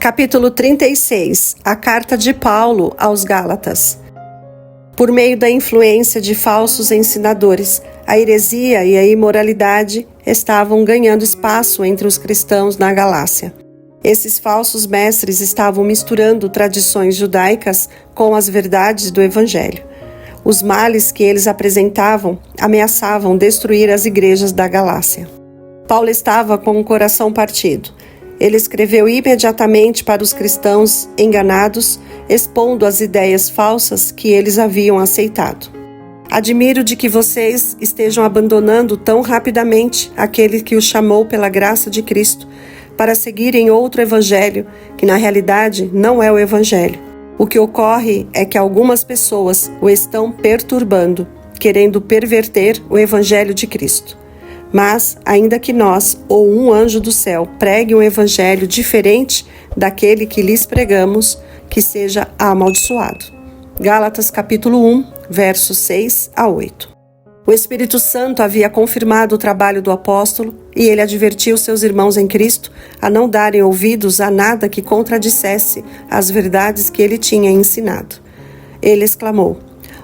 Capítulo 36. A carta de Paulo aos Gálatas. Por meio da influência de falsos ensinadores, a heresia e a imoralidade estavam ganhando espaço entre os cristãos na Galácia. Esses falsos mestres estavam misturando tradições judaicas com as verdades do Evangelho. Os males que eles apresentavam ameaçavam destruir as igrejas da Galácia. Paulo estava com o coração partido. Ele escreveu imediatamente para os cristãos enganados, expondo as ideias falsas que eles haviam aceitado. Admiro de que vocês estejam abandonando tão rapidamente aquele que os chamou pela graça de Cristo, para seguirem outro evangelho, que na realidade não é o evangelho. O que ocorre é que algumas pessoas o estão perturbando, querendo perverter o evangelho de Cristo. Mas, ainda que nós, ou um anjo do céu, pregue um evangelho diferente daquele que lhes pregamos, que seja amaldiçoado. Gálatas capítulo 1, versos 6 a 8. O Espírito Santo havia confirmado o trabalho do apóstolo e ele advertiu seus irmãos em Cristo a não darem ouvidos a nada que contradissesse as verdades que ele tinha ensinado. Ele exclamou: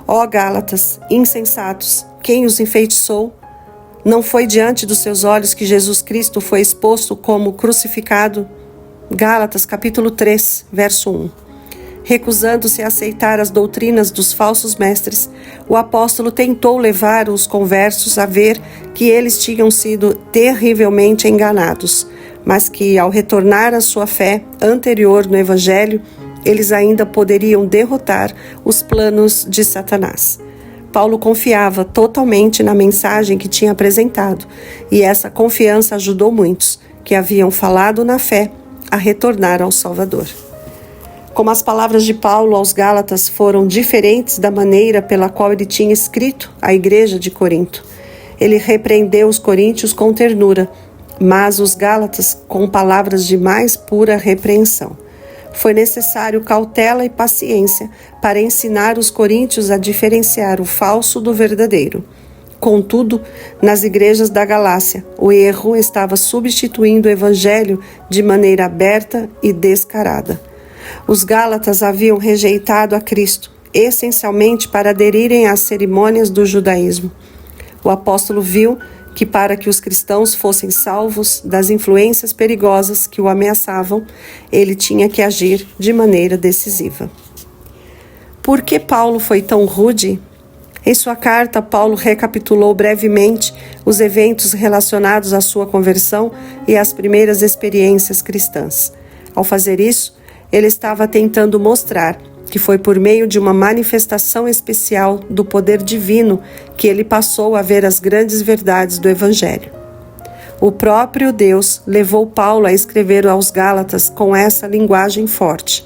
Ó Gálatas, insensatos, quem os enfeitiçou? Não foi diante dos seus olhos que Jesus Cristo foi exposto como crucificado? Gálatas capítulo 3, verso 1. Recusando-se a aceitar as doutrinas dos falsos mestres, o apóstolo tentou levar os conversos a ver que eles tinham sido terrivelmente enganados, mas que, ao retornar à sua fé anterior no Evangelho, eles ainda poderiam derrotar os planos de Satanás. Paulo confiava totalmente na mensagem que tinha apresentado, e essa confiança ajudou muitos, que haviam falado na fé, a retornar ao Salvador. Como as palavras de Paulo aos Gálatas foram diferentes da maneira pela qual ele tinha escrito à igreja de Corinto, ele repreendeu os coríntios com ternura, mas os Gálatas com palavras de mais pura repreensão. Foi necessário cautela e paciência para ensinar os coríntios a diferenciar o falso do verdadeiro. Contudo, nas igrejas da Galácia, o erro estava substituindo o evangelho de maneira aberta e descarada. Os Gálatas haviam rejeitado a Cristo, essencialmente para aderirem às cerimônias do judaísmo. O apóstolo viu que para que os cristãos fossem salvos das influências perigosas que o ameaçavam, ele tinha que agir de maneira decisiva. Por que Paulo foi tão rude? Em sua carta, Paulo recapitulou brevemente os eventos relacionados à sua conversão e às primeiras experiências cristãs. Ao fazer isso, ele estava tentando mostrar que foi por meio de uma manifestação especial do poder divino que ele passou a ver as grandes verdades do Evangelho. O próprio Deus levou Paulo a escrever aos Gálatas com essa linguagem forte.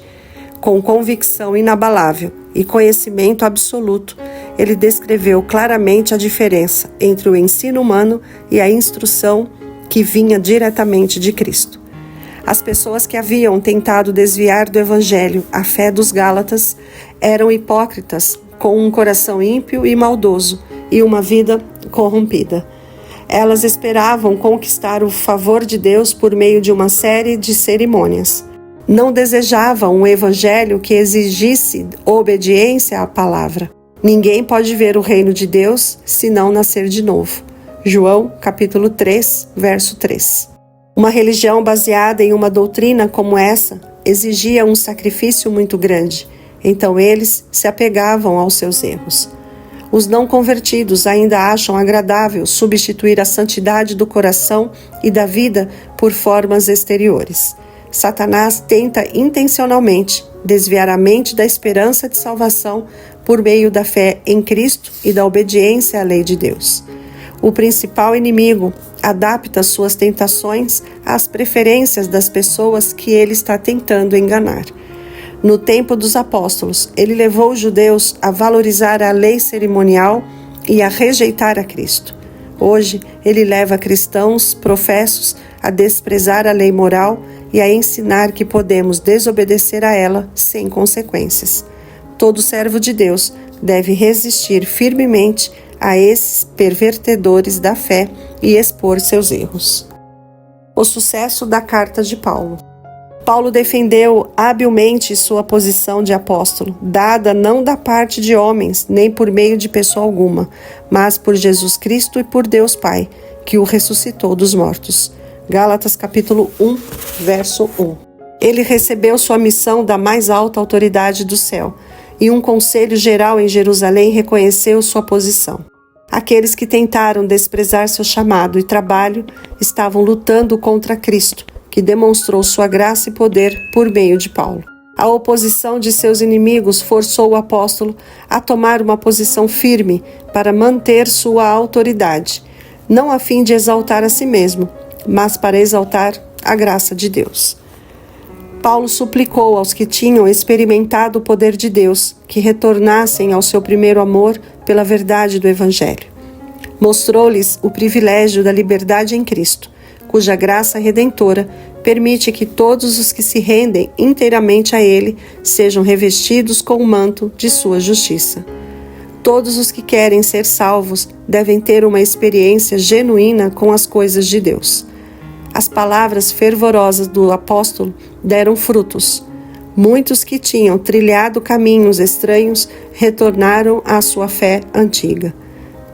Com convicção inabalável e conhecimento absoluto, ele descreveu claramente a diferença entre o ensino humano e a instrução que vinha diretamente de Cristo. As pessoas que haviam tentado desviar do Evangelho a fé dos Gálatas eram hipócritas, com um coração ímpio e maldoso e uma vida corrompida. Elas esperavam conquistar o favor de Deus por meio de uma série de cerimônias. Não desejavam um Evangelho que exigisse obediência à palavra. Ninguém pode ver o reino de Deus se não nascer de novo. João, capítulo 3, verso 3. Uma religião baseada em uma doutrina como essa exigia um sacrifício muito grande, então eles se apegavam aos seus erros. Os não convertidos ainda acham agradável substituir a santidade do coração e da vida por formas exteriores. Satanás tenta intencionalmente desviar a mente da esperança de salvação por meio da fé em Cristo e da obediência à lei de Deus. O principal inimigo adapta suas tentações às preferências das pessoas que ele está tentando enganar. No tempo dos apóstolos, ele levou os judeus a valorizar a lei cerimonial e a rejeitar a Cristo. Hoje, ele leva cristãos professos a desprezar a lei moral e a ensinar que podemos desobedecer a ela sem consequências. Todo servo de Deus deve resistir firmemente a esses pervertedores da fé e expor seus erros. O sucesso da carta de Paulo. Paulo defendeu habilmente sua posição de apóstolo, dada não da parte de homens, nem por meio de pessoa alguma, mas por Jesus Cristo e por Deus Pai, que o ressuscitou dos mortos. Gálatas capítulo 1, verso 1. Ele recebeu sua missão da mais alta autoridade do céu, e um conselho geral em Jerusalém reconheceu sua posição. Aqueles que tentaram desprezar seu chamado e trabalho estavam lutando contra Cristo, que demonstrou sua graça e poder por meio de Paulo. A oposição de seus inimigos forçou o apóstolo a tomar uma posição firme para manter sua autoridade, não a fim de exaltar a si mesmo, mas para exaltar a graça de Deus. Paulo suplicou aos que tinham experimentado o poder de Deus que retornassem ao seu primeiro amor pela verdade do Evangelho. Mostrou-lhes o privilégio da liberdade em Cristo, cuja graça redentora permite que todos os que se rendem inteiramente a Ele sejam revestidos com o manto de sua justiça. Todos os que querem ser salvos devem ter uma experiência genuína com as coisas de Deus. As palavras fervorosas do apóstolo deram frutos. Muitos que tinham trilhado caminhos estranhos retornaram à sua fé antiga.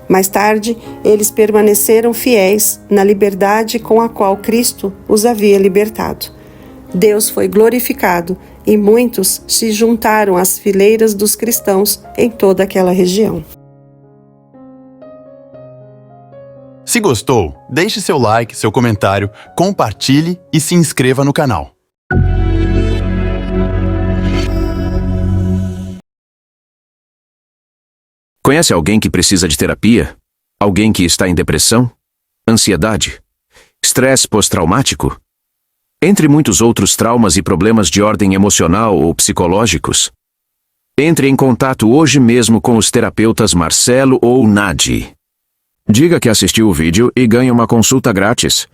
Mais tarde, eles permaneceram fiéis na liberdade com a qual Cristo os havia libertado. Deus foi glorificado e muitos se juntaram às fileiras dos cristãos em toda aquela região. Se gostou, deixe seu like, seu comentário, compartilhe e se inscreva no canal. Conhece alguém que precisa de terapia? Alguém que está em depressão? Ansiedade? Estresse pós-traumático? Entre muitos outros traumas e problemas de ordem emocional ou psicológicos? Entre em contato hoje mesmo com os terapeutas Marcelo ou Nadi. Diga que assistiu o vídeo e ganhe uma consulta grátis.